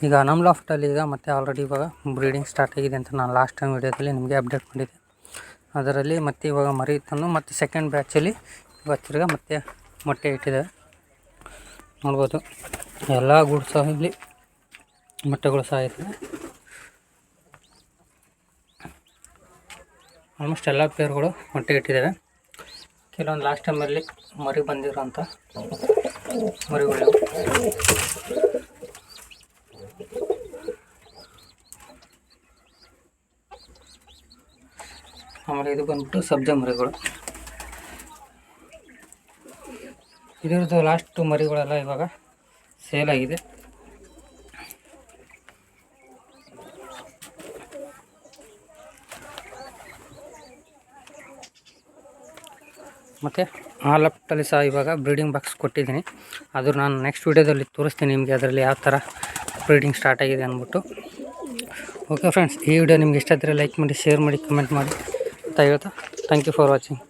ಈಗ ನಮ್ಮ ಲಾಫ್ಟಲ್ಲಿ ಈಗ ಮತ್ತೆ ಆಲ್ರೆಡಿ ಇವಾಗ ಬ್ರೀಡಿಂಗ್ ಸ್ಟಾರ್ಟ್ ಆಗಿದೆ ಅಂತ ನಾನು ಲಾಸ್ಟ್ ಟೈಮ್ ವೀಡಿಯೋದಲ್ಲಿ ನಿಮಗೆ ಅಪ್ಡೇಟ್ ಮಾಡಿದ್ದೆ. ಅದರಲ್ಲಿ ಮತ್ತೆ ಇವಾಗ ಮರಿ ತಂದು ಮತ್ತೆ ಸೆಕೆಂಡ್ ಬ್ಯಾಚಲ್ಲಿ ಇವಾಗ ತಿರ್ಗಾ ಮತ್ತೆ ಮೊಟ್ಟೆ ಇಟ್ಟಿದೆ. ನೋಡ್ಬೋದು ಎಲ್ಲ ಗೂಡ್ಸ್ ಇಲ್ಲಿ ಮೊಟ್ಟೆಗಳು ಸಹ ಇದೆ. ಆಲ್ಮೋಸ್ಟ್ ಎಲ್ಲ ಪೇರ್ಗಳು ಮೊಟ್ಟೆ ಇಟ್ಟಿದ್ದಾವೆ. ಕೆಲವೊಂದು ಲಾಸ್ಟ್ ಟೈಮಲ್ಲಿ ಮರಿ ಬಂದಿರೋಂಥ ಮರಿಗಳು. ಆಮೇಲೆ ಇದು ಬಂದ್ಬಿಟ್ಟು ಸಬ್ಜಾ ಮರಿಗಳು. ಇದರದ್ದು ಲಾಸ್ಟ್ ಮರಿಗಳೆಲ್ಲ ಇವಾಗ ಸೇಲ್ ಆಗಿದೆ. ಮತ್ತು ಆ ಲೆಫ್ಟಲ್ಲಿ ಸಹ ಇವಾಗ ಬ್ರೀಡಿಂಗ್ ಬಾಕ್ಸ್ ಕೊಟ್ಟಿದ್ದೀನಿ. ಅದು ನಾನು ನೆಕ್ಸ್ಟ್ ವೀಡಿಯೋದಲ್ಲಿ ತೋರಿಸ್ತೀನಿ ನಿಮಗೆ ಅದರಲ್ಲಿ ಯಾವ ಥರ ಬ್ರೀಡಿಂಗ್ ಸ್ಟಾರ್ಟ್ ಆಗಿದೆ ಅಂದ್ಬಿಟ್ಟು. ಓಕೆ ಫ್ರೆಂಡ್ಸ್, ಈ ವಿಡಿಯೋ ನಿಮ್ಗೆ ಇಷ್ಟ ಆದರೆ ಲೈಕ್ ಮಾಡಿ, ಶೇರ್ ಮಾಡಿ, ಕಮೆಂಟ್ ಮಾಡಿ ಅಂತ ಹೇಳ್ತಾ ಥ್ಯಾಂಕ್ ಯು ಫಾರ್ ವಾಚಿಂಗ್.